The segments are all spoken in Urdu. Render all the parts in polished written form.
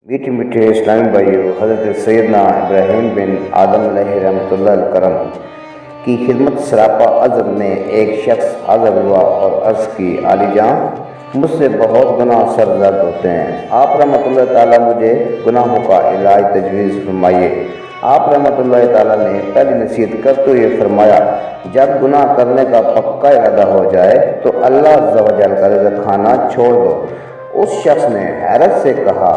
میٹھے میٹھے اسلامی بھائیوں، حضرت سیدنا ابراہیم بن آدم علیہ رحمۃ اللہ الکرم کی خدمت سراپا عزم میں ایک شخص حاضر ہوا اور عرض کی، عالی جان، مجھ سے بہت گناہ سرزد ہوتے ہیں، آپ رحمۃ اللہ تعالیٰ مجھے گناہوں کا علاج تجویز فرمائیے۔ آپ رحمۃ اللہ تعالیٰ نے پہلی نصیحت کرتے ہوئے فرمایا، جب گناہ کرنے کا پکا ارادہ ہو جائے تو اللہ عز و جل کا رزق کھانا چھوڑ دو۔ اس شخص نے حیرت سے کہا،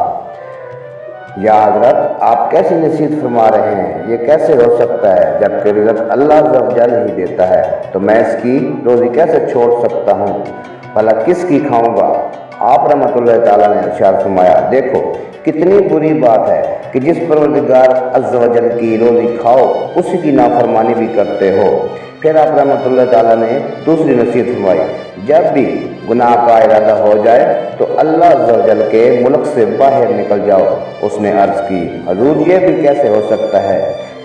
یا حضرت، آپ کیسی نصیحت فرما رہے ہیں؟ یہ کیسے ہو سکتا ہے؟ جبکہ رزق اللہ عز و جل ہی دیتا ہے تو میں اس کی روزی کیسے چھوڑ سکتا ہوں؟ بھلا کس کی کھاؤں گا؟ آپ رحمۃ اللہ تعالیٰ نے ارشاد فرمایا، دیکھو کتنی بری بات ہے کہ جس پروردگار عز و جل کی روزی کھاؤ اسی کی نافرمانی بھی کرتے ہو۔ پھر آپ رحمۃ اللہ تعالیٰ نے دوسری نصیحت فرمائی، جب بھی گناہ کا ارادہ ہو جائے تو اللہ عز و جل کے ملک سے باہر نکل جاؤ۔ اس نے عرض کی، حضور یہ بھی کیسے ہو سکتا ہے؟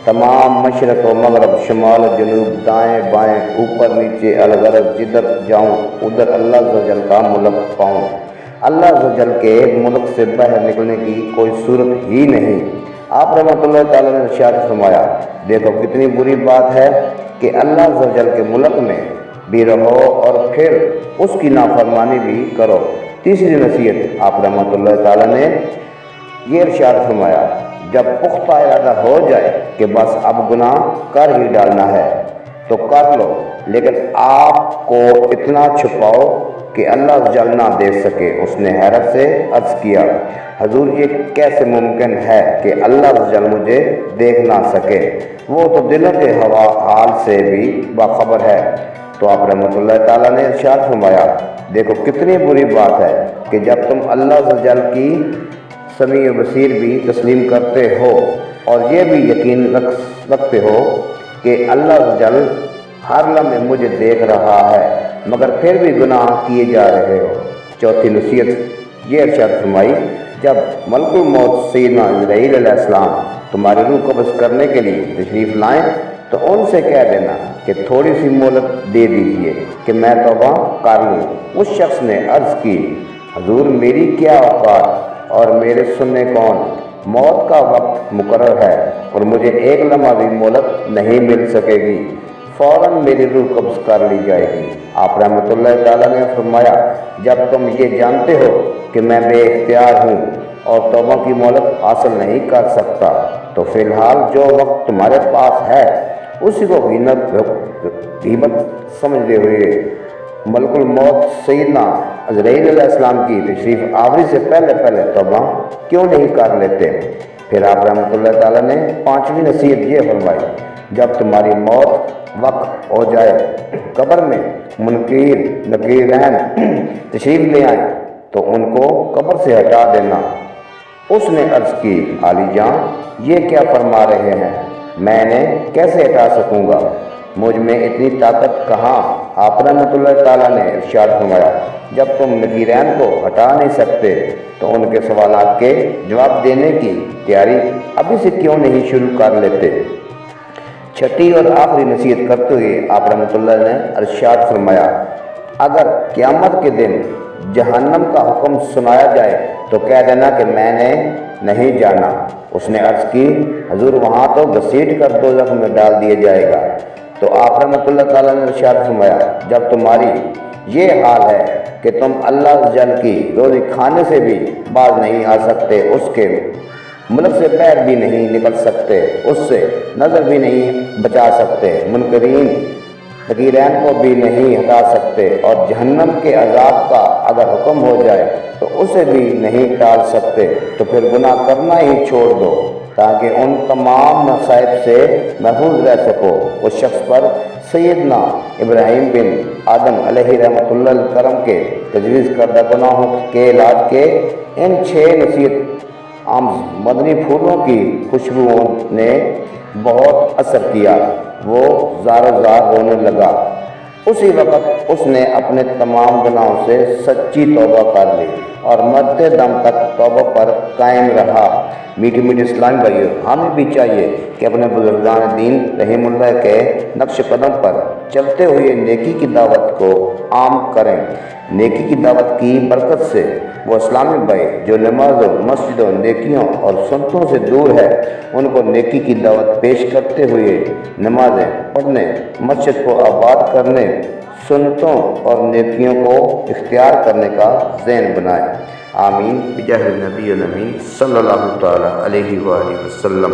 تمام مشرق و مغرب، شمال و جنوب، دائیں بائیں، اوپر نیچے، الغرض جدھر جاؤں ادھر اللہ عز و جل کا ملک پاؤں۔ اللہ عز و جل کے ملک سے باہر نکلنے کی کوئی صورت ہی نہیں۔ آپ رحمۃ اللہ تعالیٰ نے ارشاد فرمایا، دیکھو کتنی بری بات ہے کہ اللہ عز و جل کے ملک میں بھی رہو اور پھر اس کی نافرمانی بھی کرو۔ تیسری نصیحت آپ رحمۃ اللہ تعالیٰ نے یہ ارشاد فرمایا، جب پختہ ارادہ ہو جائے کہ بس اب گناہ کر ہی ڈالنا ہے تو کر لو، لیکن آپ کو اتنا چھپاؤ کہ اللہ جل نہ دیکھ سکے۔ اس نے حیرت سے عرض کیا، حضور یہ کیسے ممکن ہے کہ اللہ جل مجھے دیکھ نہ سکے؟ وہ تو دلوں کے حال سے بھی باخبر ہے۔ تو آپ رحمۃ اللہ تعالیٰ نے ارشاد فرمایا، دیکھو کتنی بری بات ہے کہ جب تم اللہ جل کی سمیع و بصیر بھی تسلیم کرتے ہو اور یہ بھی یقین رکھتے ہو کہ اللہ جل ہر لمحے مجھے دیکھ رہا ہے، مگر پھر بھی گناہ کیے جا رہے ہو۔ چوتھی نصیحت یہ ارشاد فرمائی، جب ملک الموت سیدنا اسرائیل علیہ السلام تمہاری روح قبض کرنے کے لیے تشریف لائیں تو ان سے کہہ دینا کہ تھوڑی سی مہلت دے دیجیے کہ میں توبہ کر لوں۔ اس شخص نے عرض کی، حضور میری کیا اوقات اور میرے سننے کون؟ موت کا وقت مقرر ہے اور مجھے ایک لمحہ بھی مہلت نہیں مل سکے گی، فوراً میری روح قبض کر لی جائے گی۔ آپ رحمۃ اللہ تعالیٰ نے فرمایا، جب تم یہ جانتے ہو کہ میں بے اختیار ہوں اور توبہ کی مہلت حاصل نہیں کر سکتا تو فی الحال جو وقت تمہارے پاس ہے اسی کو غنیمت سمجھتے ہوئے ملک الموت سیدنا عزرائیل علیہ السلام کی تشریف آوری سے پہلے توبہ کیوں نہیں کر لیتے؟ پھر آپ رحمۃ اللہ تعالیٰ نے پانچویں نصیحت یہ فرمائی، جب تمہاری موت وقت ہو جائے، قبر میں منکر نکیرین تشریف لے آئیں تو ان کو قبر سے ہٹا دینا۔ اس نے عرض کی، عالی جان، یہ کیا فرما رہے ہیں؟ میں نے کیسے ہٹا سکوں گا؟ مجھ میں اتنی طاقت کہاں؟ آپ رحمۃ اللہ تعالیٰ نے ارشاد فرمایا، جب تم نکیرین کو ہٹا نہیں سکتے تو ان کے سوالات کے جواب دینے کی تیاری ابھی سے کیوں نہیں شروع کر لیتے؟ چھٹی اور آخری نصیحت کرتے ہوئے آپ رحمۃ اللہ نے ارشاد فرمایا، اگر قیامت کے دن جہنم کا حکم سنایا جائے تو کہہ دینا کہ میں نے نہیں جانا۔ اس نے عرض کی، حضور وہاں تو گھسیٹ کر دوزخ میں ڈال دیا جائے گا۔ تو آپ رحمۃ اللہ تعالیٰ نے ارشاد فرمایا، جب تمہاری یہ حال ہے کہ تم اللہ جل کی روزی کھانے سے بھی باز نہیں آ سکتے، اس کے ملک سے باہر بھی نہیں نکل سکتے، اس سے نظر بھی نہیں بچا سکتے، منکرین نکیرین کو بھی نہیں ہٹا سکتے، اور جہنم کے عذاب کا اگر حکم ہو جائے تو اسے بھی نہیں ٹال سکتے، تو پھر گناہ کرنا ہی چھوڑ دو تاکہ ان تمام مصائب سے محفوظ رہ سکو۔ اس شخص پر سیدنا ابراہیم بن آدم علیہ رحمۃ اللہ الکرم کے تجویز کردہ گناہوں کے علاج کے ان 6 نصیحت آمیز مدنی پھولوں کی خوشبوؤں نے بہت اثر کیا۔ وہ زار رونے لگا۔ اسی وقت اس نے اپنے تمام گناہوں سے سچی توبہ کر لی۔ اور مرتے دم تک توبہ پر قائم رہا۔ میٹھی میٹھی اسلامی بھائیوں، ہمیں بھی چاہیے کہ اپنے بزرگان دین رحم اللہ کے نقش قدم پر چلتے ہوئے نیکی کی دعوت کو عام کریں۔ نیکی کی دعوت کی برکت سے وہ اسلامی بھائی جو نمازوں، مسجدوں، نیکیوں اور سنتوں سے دور ہے، ان کو نیکی کی دعوت پیش کرتے ہوئے نمازیں پڑھنے، مسجد کو آباد کرنے، سنتوں اور نیکیوں کو اختیار کرنے کا ذہن بنائیں۔ آمین بجاہ النبی الامین صلی اللہ تعالی علیہ وآلہ وسلم۔